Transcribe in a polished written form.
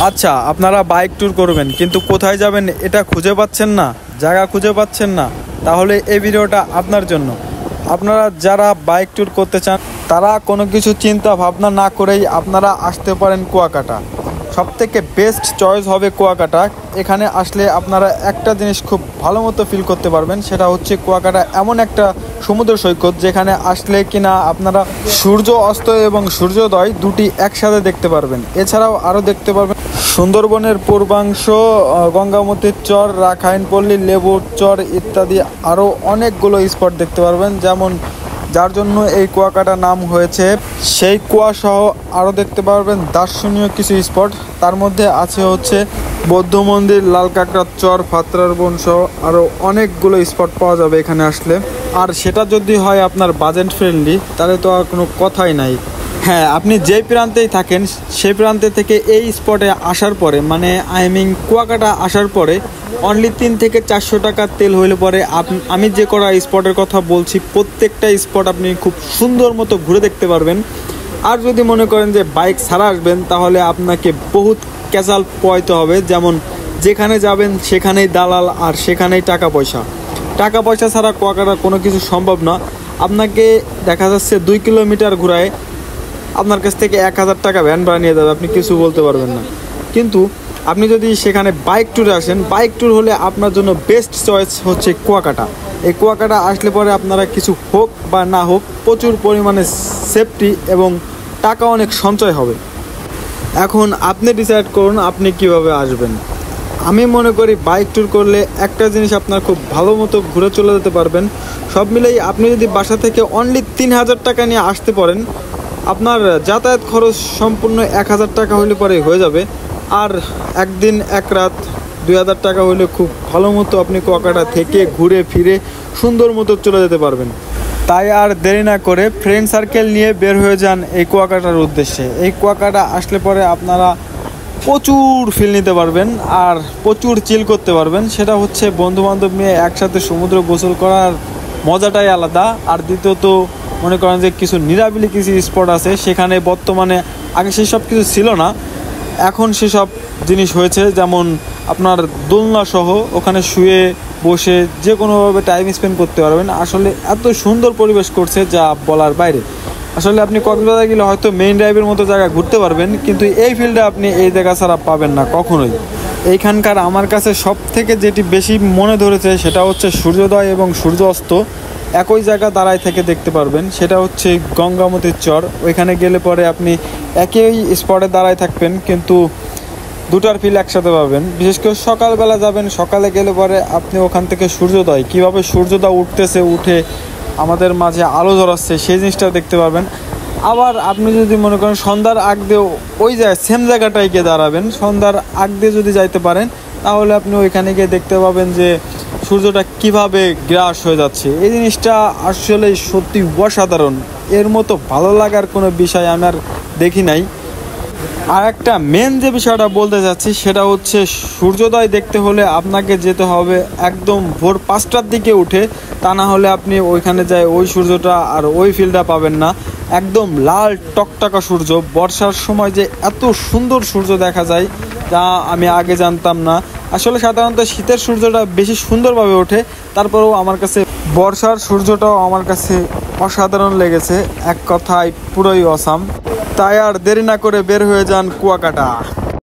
আচ্ছা, আপনারা bike tour করবেন কিন্তু কোথায় যাবেন এটা খুঁজে পাচ্ছেন না, জায়গা খুঁজে পাচ্ছেন না, তাহলে এই ভিডিওটা আপনার জন্য। আপনারা যারা বাইক ট্যুর করতে চান তারা কোনো কিছু চিন্তা ভাবনা না করেই আপনারা আসতে পারেন কুয়াকাটা। সবথেকে বেস্ট চয়েস হবে কুয়াকাটা। এখানে আসলে আপনারা একটা জিনিস খুব ভালো মতো ফিল করতে পারবেন, সেটা হচ্ছে কুয়াকাটা এমন একটা সমুদ্র সৈকত যেখানে আসলে কিনা আপনারা সূর্য অস্ত এবং সূর্যোদয় দুটি একসাথে দেখতে পারবেন। এছাড়াও আরও দেখতে পারবেন সুন্দরবনের পূর্বাংশ, গঙ্গামতির চর, রাখাইনপল্লী, লেবুর চর ইত্যাদি আরও অনেকগুলো স্পট দেখতে পারবেন, যেমন যার জন্য এই কুয়াকাটা নাম হয়েছে। সেই কুয়াসহ আরও দেখতে পারবেন দার্শনীয় কিছু স্পট। তার মধ্যে আছে হচ্ছে বৌদ্ধ মন্দির, লাল কাঁকড়ার চর, ফাতরার বন সহ আরও অনেকগুলো স্পট পাওয়া যাবে এখানে আসলে। আর সেটা যদি হয় আপনার বাজেট ফ্রেন্ডলি, তাহলে তো আর কোনো কথাই নাই। হ্যাঁ, আপনি যেই প্রান্তেই থাকেন সেই প্রান্তে থেকে এই স্পটে আসার পরে, মানে কুয়াকাটা আসার পরে অনলি 3 থেকে 400 টাকা তেল হইলে পরে আমি যে করা স্পটের কথা বলছি প্রত্যেকটা স্পট আপনি খুব সুন্দর মতো ঘুরে দেখতে পারবেন। আর যদি মনে করেন যে বাইক ছাড়া আসবেন, তাহলে আপনাকে বহুত ক্যাচাল পোয়াইতে হবে, যেমন যেখানে যাবেন সেখানেই দালাল আর সেখানেই টাকা পয়সা ছাড়া কুয়াকাটা কোনো কিছু সম্ভব না। আপনাকে দেখা যাচ্ছে 2 কিলোমিটার ঘুরায় আপনার কাছ থেকে 1000 টাকা ভ্যান ভাড়া নিয়ে যাবে, আপনি কিছু বলতে পারবেন না। কিন্তু আপনি যদি সেখানে বাইক ট্যুরে আসেন, বাইক ট্যুর হলে আপনার জন্য বেস্ট চয়েস হচ্ছে কুয়াকাটা। এই কুয়াকাটা আসলে পরে আপনারা কিছু হোক বা না হোক প্রচুর পরিমাণে সেফটি এবং টাকা অনেক সঞ্চয় হবে। এখন আপনি ডিসাইড করুন আপনি কিভাবে আসবেন। আমি মনে করি বাইক ট্যুর করলে একটা জিনিস আপনার খুব ভালো মতো ঘুরে চলে যেতে পারবেন। সব মিলেই আপনি যদি বাসা থেকে অনলি 3000 টাকা নিয়ে আসতে পারেন, আপনার যাতায়াত খরচ সম্পূর্ণ 1000 টাকা হলে পরে হয়ে যাবে। আর একদিন এক রাত 2000 টাকা হলে খুব ভালো মতো আপনি কুয়াকাটা থেকে ঘুরে ফিরে সুন্দর মতো চলে যেতে পারবেন। তাই আর দেরি না করে ফ্রেন্ড সার্কেল নিয়ে বের হয়ে যান এই কুয়াকাটার উদ্দেশ্যে। এই কুয়াকাটা আসলে পরে আপনারা প্রচুর ফিল নিতে পারবেন আর প্রচুর চিল করতে পারবেন। সেটা হচ্ছে বন্ধুবান্ধব নিয়ে একসাথে সমুদ্র গোসল করার মজাটাই আলাদা। আর দ্বিতীয়ত মনে করেন যে কিছু নিরাবিলি কিছু স্পট আছে, সেখানে বর্তমানে আগে সেসব কিছু ছিল না, এখন সেসব জিনিস হয়েছে। যেমন আপনার দোলনা সহ ওখানে শুয়ে বসে যে কোনোভাবে টাইম স্পেন্ড করতে পারবেন। আসলে এত সুন্দর পরিবেশ করছে যা বলার বাইরে। আসলে আপনি কক্সবাজার গেলে হয়তো মেইন ড্রাইভের মতো জায়গা ঘুরতে পারবেন, কিন্তু এই ফিল্ডে আপনি এই জায়গা ছাড়া পাবেন না কখনোই। এইখানকার আমার কাছে সব থেকে যেটি বেশি মনে ধরেছে সেটা হচ্ছে সূর্যোদয় এবং সূর্য অস্ত একই জায়গা দাঁড়ায় থেকে দেখতে পারবেন। সেটা হচ্ছে গঙ্গামতির চর। ওইখানে গেলে পরে আপনি একই স্পটে দাঁড়ায় থাকবেন, কিন্তু দুটার ফিল একসাথে পাবেন। বিশেষ করে সকালবেলা যাবেন, সকালে গেলে পরে আপনি ওখান থেকে সূর্যোদয়, কীভাবে সূর্যোদয় উঠতেছে, উঠে আমাদের মাঝে আলো জ্বলাচ্ছে সেই জিনিসটা দেখতে পারবেন। আবার আপনি যদি মনে করেন সন্ধ্যার আগ দিয়ে ওই জায়গায় সেম জায়গাটায় গিয়ে দাঁড়াবেন, সন্ধ্যার আগ দিয়ে যদি যাইতে পারেন, তাহলে আপনি ওইখানে গিয়ে দেখতে পাবেন যে সূর্যটা কিভাবে গ্রাস হয়ে যাচ্ছে। এই জিনিসটা আসলে সত্যি অসাধারণ। এর মতো ভালো লাগার কোনো বিষয় আমি আর দেখি নাই। আর একটা মেন যে বিষয়টা বলতে চাচ্ছি সেটা হচ্ছে সূর্যোদয় দেখতে হলে আপনাকে যেতে হবে একদম ভোর 5টার দিকে উঠে, তা না হলে আপনি ওইখানে যাই ওই সূর্যটা আর ওই ফিলটা পাবেন না। একদম লাল টকটকা সূর্য, বর্ষার সময় যে এত সুন্দর সূর্য দেখা যায় যা আমি আগে জানতাম না। আসলে সাধারণত শীতের সূর্যটা বেশি সুন্দরভাবে ওঠে, তারপরেও আমার কাছে বর্ষার সূর্যটাও আমার কাছে অসাধারণ লেগেছে। এক কথায় পুরোই অসাম। তাই আর দেরি না করে বের হয়ে যান কুয়াকাটা।